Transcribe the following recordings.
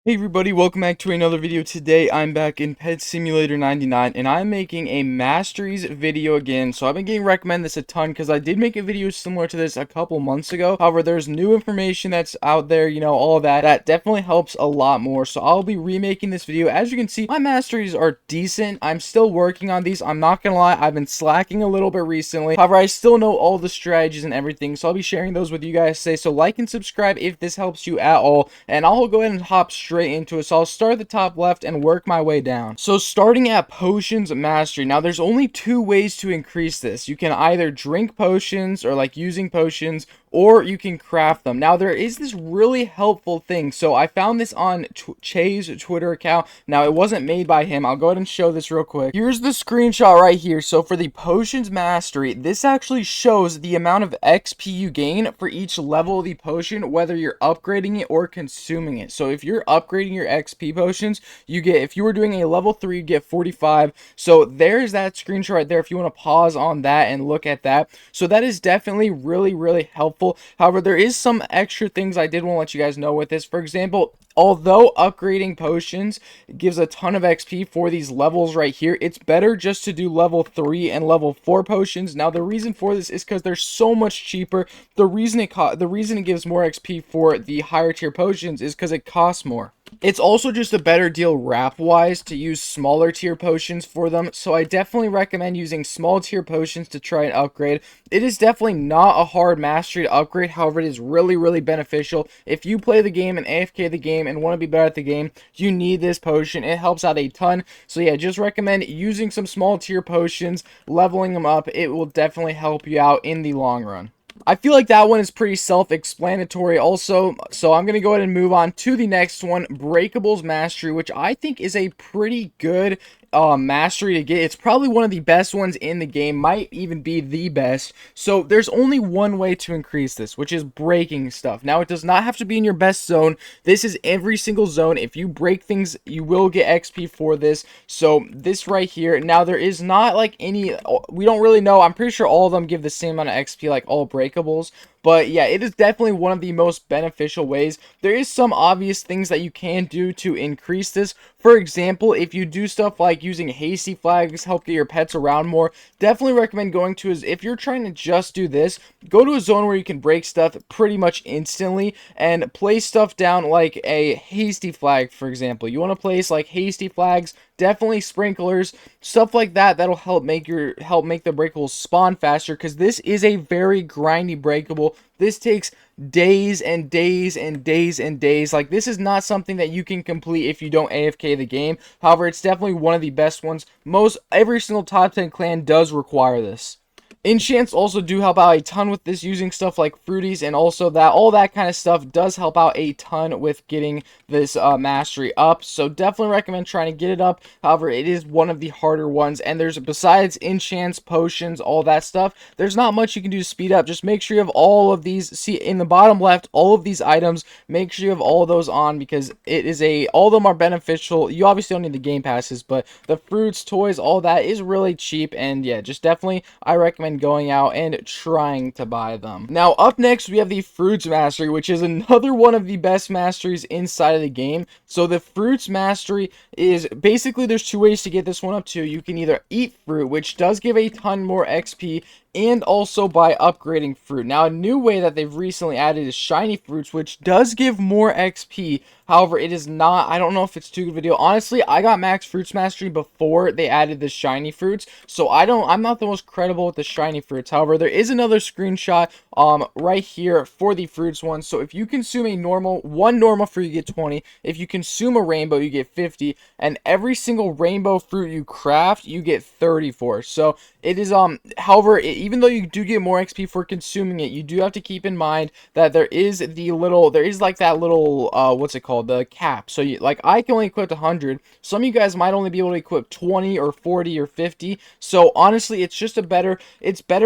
Hey everybody, welcome back to another video. Today I'm back in Pet Simulator 99 and I'm making a masteries video again. So I've been getting recommended this a ton because I did make a video similar to this a couple months ago. However, there's new information that's out there, all of that definitely helps a lot more. So I'll be remaking this video. As you can see, my masteries are decent. I'm still working on these. I'm not gonna lie, I've been slacking a little bit recently. However, I still know all the strategies and everything, so I'll be sharing those with you guys today. So like and subscribe if this helps you at all, and I'll go ahead and hop straight into it. So I'll start at the top left and work my way down. So starting at potions mastery. Now there's only two ways to increase this. You can either drink potions or like using potions, or you can craft them. Now there is this really helpful thing. So I found this on Che's Twitter account. Now it wasn't made by him. I'll go ahead and show this real quick. Here's the screenshot right here. So for the potions mastery, this actually shows the amount of XP you gain for each level of the potion, whether you're upgrading it or consuming it. So if you're upgrading your XP potions, you get, if you were doing a level 3, you get 45. So there's that screenshot right there if you want to pause on that and look at that. So that is definitely really helpful. However, there is some extra things I did want to let you guys know with this. For example, although upgrading potions gives a ton of XP for these levels right here, it's better just to do level 3 and level 4 potions. Now, the reason for this is because they're so much cheaper. The reason it gives more XP for the higher tier potions is because it costs more. It's also just a better deal wrap-wise to use smaller tier potions for them, so I definitely recommend using small tier potions to try and upgrade. It is definitely not a hard mastery to upgrade, however, it is really beneficial. If you play the game and AFK the game and want to be better at the game, you need this potion. It helps out a ton, so yeah, just recommend using some small tier potions, leveling them up. It will definitely help you out in the long run. I feel like that one is pretty self-explanatory also, so I'm going to go ahead and move on to the next one, Breakables Mastery, which I think is a pretty good mastery to get. It's probably one of the best ones in the game, might even be the best. So there's only one way to increase this, which is breaking stuff. Now, it does not have to be in your best zone. This is every single zone. If you break things, you will get XP for this. So this right here, now there is not like any, we don't really know. I'm pretty sure all of them give the same amount of XP, like all breakables. But yeah, it is definitely one of the most beneficial ways. There is some obvious things that you can do to increase this. For example, if you do stuff like using hasty flags, help get your pets around more, definitely recommend going to, is if you're trying to just do this, go to a zone where you can break stuff pretty much instantly and place stuff down like a hasty flag, for example. You want to place like hasty flags, definitely sprinklers, stuff like that. That'll help make the breakables spawn faster, because this is a very grindy breakable. This takes days and days and days and days. Like, this is not something that you can complete if you don't AFK the game. However, it's definitely one of the best ones. Every single top 10 clan does require this. Enchants also do help out a ton with this, using stuff like fruities, and also that all that kind of stuff does help out a ton with getting this mastery up. So definitely recommend trying to get it up. However, it is one of the harder ones, and there's, besides enchants, potions, all that stuff, there's not much you can do to speed up. Just make sure you have all of these. See in the bottom left, all of these items, make sure you have all of those on, because it is all of them are beneficial. You obviously don't need the game passes, but the fruits, toys, all that is really cheap. And yeah, just definitely I recommend going out and trying to buy them. Now, up next, we have the fruits mastery, which is another one of the best masteries inside of the game. So the fruits mastery is basically, there's two ways to get this one up to. You can either eat fruit, which does give a ton more XP, and also by upgrading fruit. Now, a new way that they've recently added is shiny fruits, which does give more XP. However, it is not, I don't know if it's too good of a deal. Honestly, I got max fruits mastery before they added the shiny fruits, so I'm not the most credible with the shiny fruits. However, there is another screenshot right here for the fruits one. So if you consume one normal fruit, you get 20. If you consume a rainbow, you get 50, and every single rainbow fruit you craft, you get 34. So it is however, even though you do get more XP for consuming it, you do have to keep in mind that there is like that little what's it called, the cap. So like, I can only equip 100. Some of you guys might only be able to equip 20 or 40 or 50. So honestly, it's better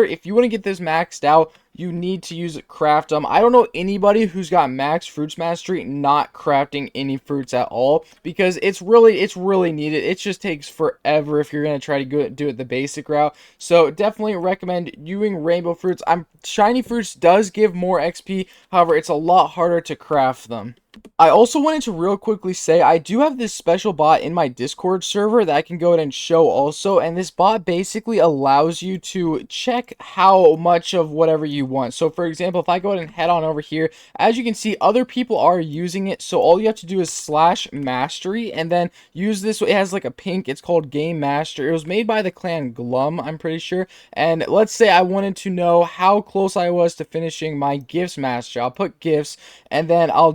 if you want to get this maxed out, you need to use craft them. I don't know anybody who's got max fruits mastery not crafting any fruits at all, because it's really needed. It just takes forever if you're going to try to do it the basic route. So definitely recommend using rainbow fruits. Shiny fruits does give more XP, however, it's a lot harder to craft them. I also wanted to real quickly say I do have this special bot in my Discord server that I can go ahead and show also, and this bot basically allows you to check how much of whatever you want. So for example, if I go ahead and head on over here, as you can see, other people are using it, so all you have to do is slash mastery and then use this. It has like a pink, it's called Game Master. It was made by the clan Glum, I'm pretty sure. And let's say I wanted to know how close I was to finishing my gifts master. I'll put gifts, and then I'll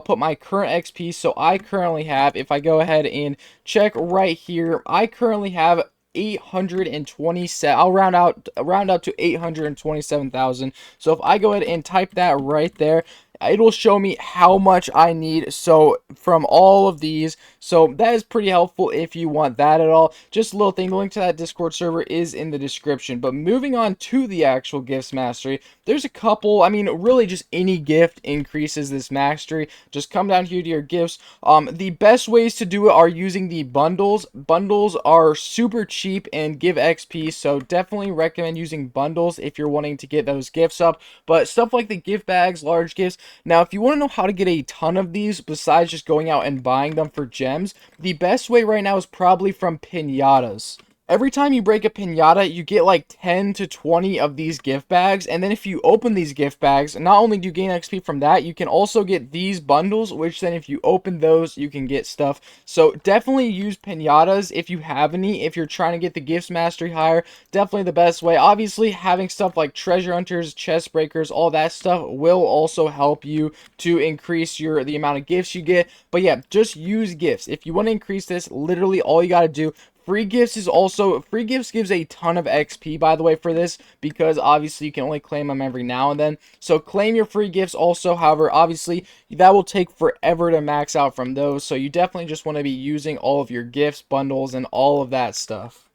put my current XP. So I currently have, if I go ahead and check right here, I currently have 827. I'll round out to 827,000. So if I go ahead and type that right there, it'll show me how much I need, so from all of these. So that is pretty helpful if you want that at all. Just a little thing, the link to that Discord server is in the description. But moving on to the actual gifts mastery, there's a couple. I mean, really just any gift increases this mastery. Just come down here to your gifts. The best ways to do it are using the bundles. Bundles are super cheap and give XP, so definitely recommend using bundles if you're wanting to get those gifts up. But stuff like the gift bags, large gifts. Now, if you want to know how to get a ton of these besides just going out and buying them for gems, the best way right now is probably from pinatas. Every time you break a pinata, you get like 10 to 20 of these gift bags, and then if you open these gift bags, not only do you gain XP from that, you can also get these bundles, which then if you open those, you can get stuff. So definitely use pinatas if you have any, if you're trying to get the gifts mastery higher. Definitely the best way. Obviously, having stuff like treasure hunters, chest breakers, all that stuff will also help you to increase the amount of gifts you get. But yeah, just use gifts. If you want to increase this, literally all you got to do. Free gifts gives a ton of XP, by the way, for this, because obviously you can only claim them every now and then. So claim your free gifts also. However, obviously that will take forever to max out from those, so you definitely just want to be using all of your gifts, bundles, and all of that stuff.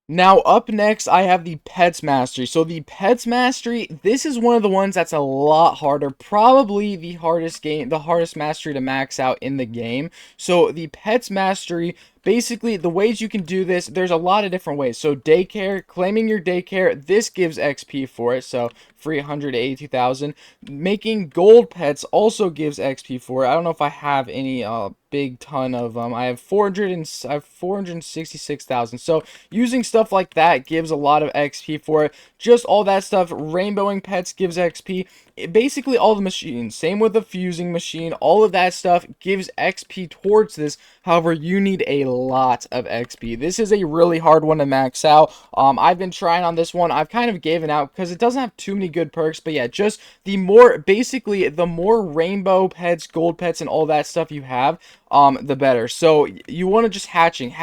Now, up next, I have the Pets Mastery. So, the Pets Mastery, this is one of the ones that's a lot harder. Probably the hardest mastery to max out in the game. So, the Pets Mastery, basically, the ways you can do this, there's a lot of different ways. So, daycare, claiming your daycare, this gives XP for it. So, free 182,000. Making gold pets also gives XP for it. I don't know if I have any big ton of them. I have 466,000. So using stuff like that gives a lot of XP for it. Just all that stuff. Rainbowing pets gives XP. Basically all the machines. Same with the fusing machine. All of that stuff gives XP towards this. However, you need a lot of XP. This is a really hard one to max out. I've been trying on this one. I've kind of given out because it doesn't have too many good perks. But yeah, just the more rainbow pets, gold pets, and all that stuff you have, the better. So you want to just hatching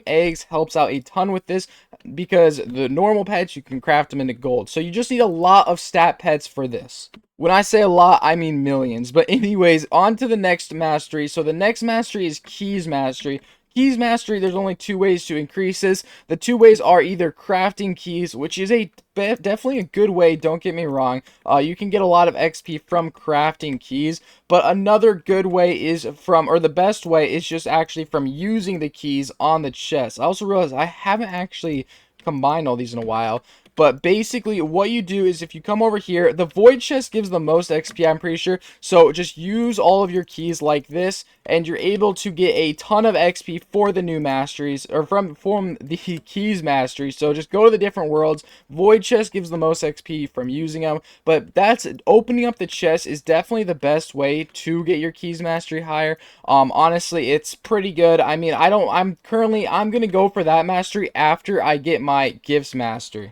eggs helps out a ton with this, because the normal pets you can craft them into gold. So you just need a lot of stat pets for this. When I say a lot, I mean millions. But anyways, on to the next mastery. So the next mastery is Keys Mastery. Keys Mastery, there's only two ways to increase this. The two ways are either crafting keys, which is definitely a good way, don't get me wrong. You can get a lot of XP from crafting keys, but another good way is or the best way is just actually from using the keys on the chest. I also realized I haven't actually combined all these in a while. But basically, what you do is if you come over here, the void chest gives the most XP, I'm pretty sure. So just use all of your keys like this, and you're able to get a ton of XP for the new masteries, or from the keys mastery. So just go to the different worlds. Void chest gives the most XP from using them, but that's opening up the chest is definitely the best way to get your keys mastery higher. Honestly, it's pretty good. I mean, I'm gonna go for that mastery after I get my gifts mastery.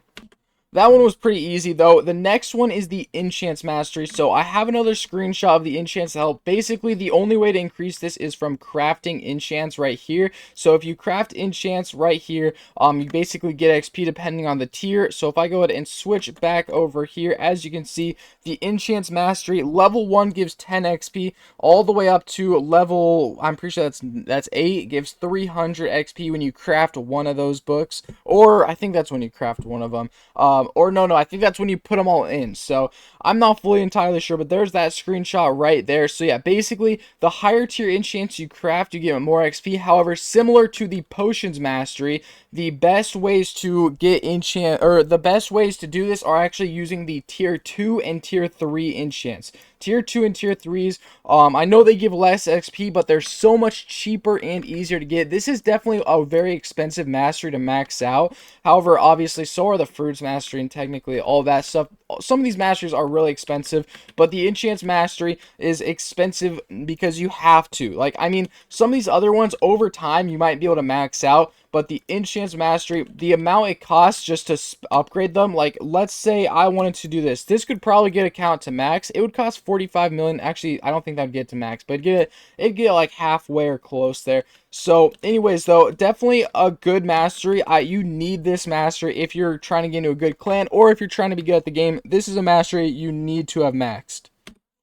That one was pretty easy, though. The next one is the Enchants Mastery. So I have another screenshot of the Enchants to help. Basically, the only way to increase this is from crafting Enchants right here. So if you craft Enchants right here, you basically get XP depending on the tier. So if I go ahead and switch back over here, as you can see, the Enchants Mastery, level 1 gives 10 XP, all the way up to level, I'm pretty sure that's 8, gives 300 XP when you craft one of those books. Or I think that's when you craft one of them. Or no, I think that's when you put them all in. So I'm not fully entirely sure, but there's that screenshot right there. So yeah, basically the higher tier enchants you craft, you get more XP. However, similar to the potions mastery, the best ways to get enchant, or the best ways to do this are actually using the tier 2 and tier 3 enchants. Tier 2 and tier 3s, I know they give less XP, but they're so much cheaper and easier to get. This is definitely a very expensive mastery to max out. However, obviously, so are the Fruits Mastery and technically all that stuff. Some of these masteries are really expensive, but the Enchants Mastery is expensive because you have to. Like, I mean, some of these other ones, over time, you might be able to max out, but the Enchants Mastery, the amount it costs just to upgrade them, like, let's say I wanted to do this. This could probably get a count to max. It would cost 45 million. Actually, I don't think that'd get to max, but it'd get like halfway or close there. So, anyways, though, definitely a good mastery. You need this mastery if you're trying to get into a good clan, or if you're trying to be good at the game. This is a mastery you need to have maxed.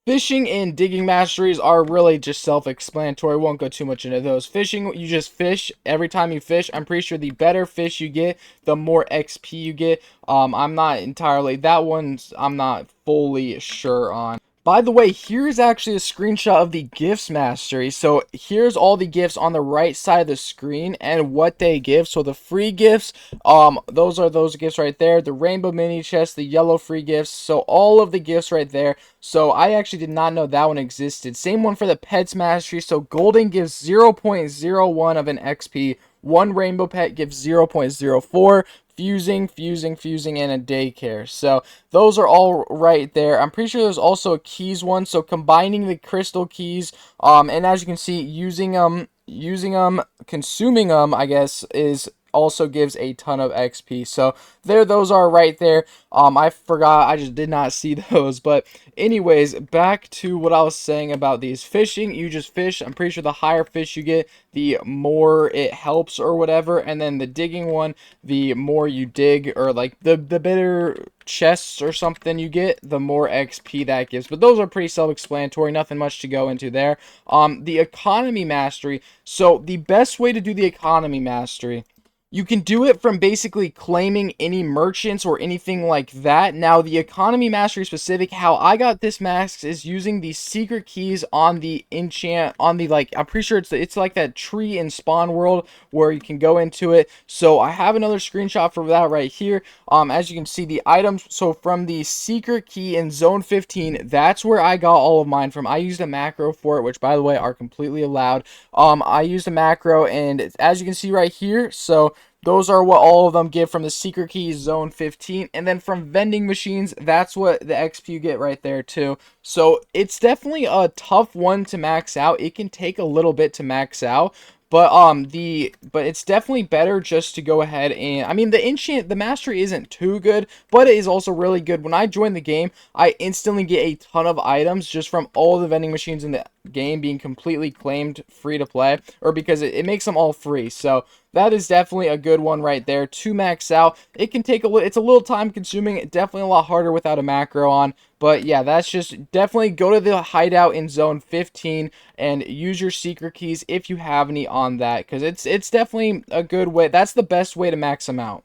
Fishing and digging masteries are really just self-explanatory. Won't go too much into those. Fishing, you just fish. Every time you fish, I'm pretty sure the better fish you get, the more XP you get. I'm not entirely, that one's, I'm not fully sure on. By the way, here's actually a screenshot of the gifts mastery. So here's all the gifts on the right side of the screen and what they give. So the free gifts, those are those gifts right there. The rainbow mini chest, the yellow free gifts. So all of the gifts right there. So I actually did not know that one existed. Same one for the pets mastery. So golden gives 0.01 of an XP. One rainbow pet gives 0.04. Fusing, and a daycare. So those are all right there. I'm pretty sure there's also a keys one. So combining the crystal keys, and as you can see, using them, consuming them, I guess, is also gives a ton of XP. So those are right there. I forgot, I just did not see those. But anyways, back to what I was saying about these fishing. You just fish. I'm pretty sure the higher fish you get, the more it helps or whatever. And then the digging one, the more you dig, or like the better chests or something you get, the more XP that gives. But those are pretty self-explanatory, nothing much to go into there. The economy mastery. So the best way to do the economy mastery, you can do it from basically claiming any merchants or anything like that. Now, the economy mastery specific, how I got this mask is using the secret keys on the enchant, on the, like, I'm pretty sure it's like that tree in spawn world where you can go into it. So I have another screenshot for that right here. As you can see, the items, so from the secret key in zone 15, that's where I got all of mine from. I used a macro for it, which, by the way, are completely allowed. I used a macro, and as you can see right here, so those are what all of them give from the secret keys, zone 15. And then from vending machines, that's what the XP you get right there too. So it's definitely a tough one to max out. It can take a little bit to max out. But it's definitely better just to go ahead and, I mean, the mastery isn't too good, but it is also really good. When I join the game, I instantly get a ton of items just from all the vending machines in the game being completely claimed free to play, or because it makes them all free. So that is definitely a good one right there to max out. It can take it's a little time consuming, definitely a lot harder without a macro on. But yeah, that's just definitely go to the hideout in zone 15 and use your secret keys if you have any on that, because it's definitely a good way. That's the best way to max them out.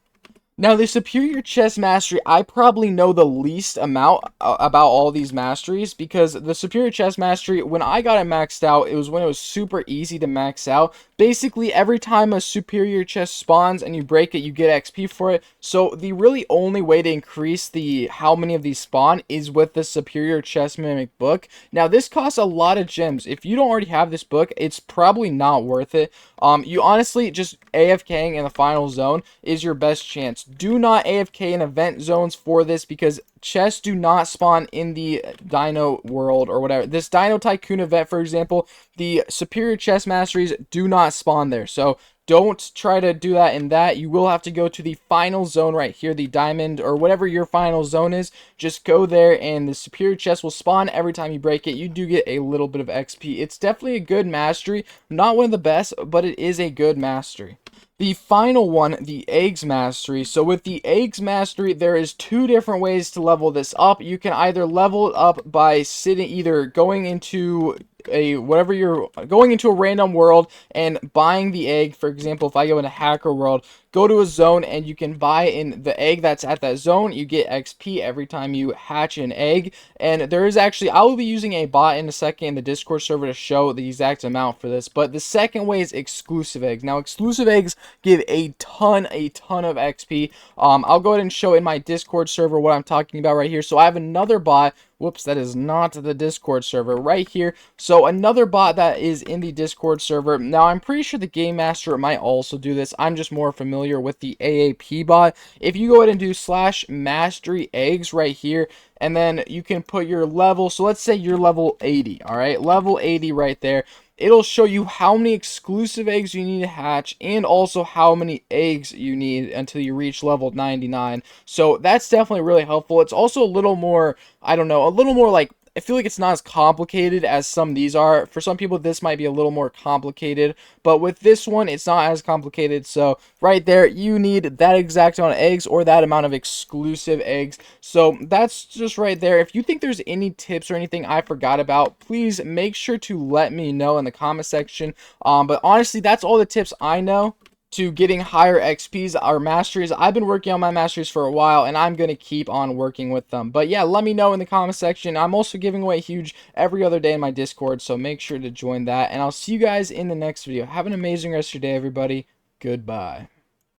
Now, the Superior Chest Mastery, I probably know the least amount about all these masteries, because the Superior Chest Mastery, when I got it maxed out, it was when it was super easy to max out. Basically, every time a Superior Chest spawns and you break it, you get XP for it. So, the really only way to increase how many of these spawn is with the Superior Chest Mimic book. Now, this costs a lot of gems. If you don't already have this book, it's probably not worth it. You honestly, just AFKing in the final zone is your best chance. Do not AFK in event zones for this, because chests do not spawn in the Dino world or whatever. This Dino Tycoon event, for example, the Superior Chest Masteries do not spawn there. So don't try to do that in that. You will have to go to the final zone right here, the diamond or whatever your final zone is. Just go there and the Superior Chest will spawn every time you break it. You do get a little bit of XP. It's definitely a good mastery. Not one of the best, but it is a good mastery. The final one, the Eggs Mastery. So with the Eggs Mastery, there is two different ways to level this up. You can either level it up by either going into going into a random world and buying the egg. For example, if I go into hacker world, go to a zone and you can buy in the egg that's at that zone. You get XP every time you hatch an egg. And there is actually, I will be using a bot in a second in the Discord server to show the exact amount for this. But the second way is exclusive eggs. Now, exclusive eggs give a ton of XP. I'll go ahead and show in my Discord server what I'm talking about right here. So I have another bot. Whoops, that is not the Discord server right here. So another bot that is in the Discord server. Now, I'm pretty sure the Game Master might also do this. I'm just more familiar with the AAP bot. If you go ahead and do /mastery eggs right here, and then you can put your level. So let's say you're level 80, all right? Level 80 right there. It'll show you how many exclusive eggs you need to hatch and also how many eggs you need until you reach level 99. So that's definitely really helpful. It's also a little more, I don't know, a little more like, I feel like it's not as complicated as some of these are. For some people, this might be a little more complicated, but with this one, it's not as complicated. So right there, you need that exact amount of eggs or that amount of exclusive eggs. So that's just right there. If you think there's any tips or anything I forgot about, please make sure to let me know in the comment section. But honestly, that's all the tips I know to getting higher XPs or masteries. I've been working on my masteries for a while, and I'm going to keep on working with them. But yeah, let me know in the comment section. I'm also giving away huge every other day in my Discord, so make sure to join that. And I'll see you guys in the next video. Have an amazing rest of your day, everybody. Goodbye.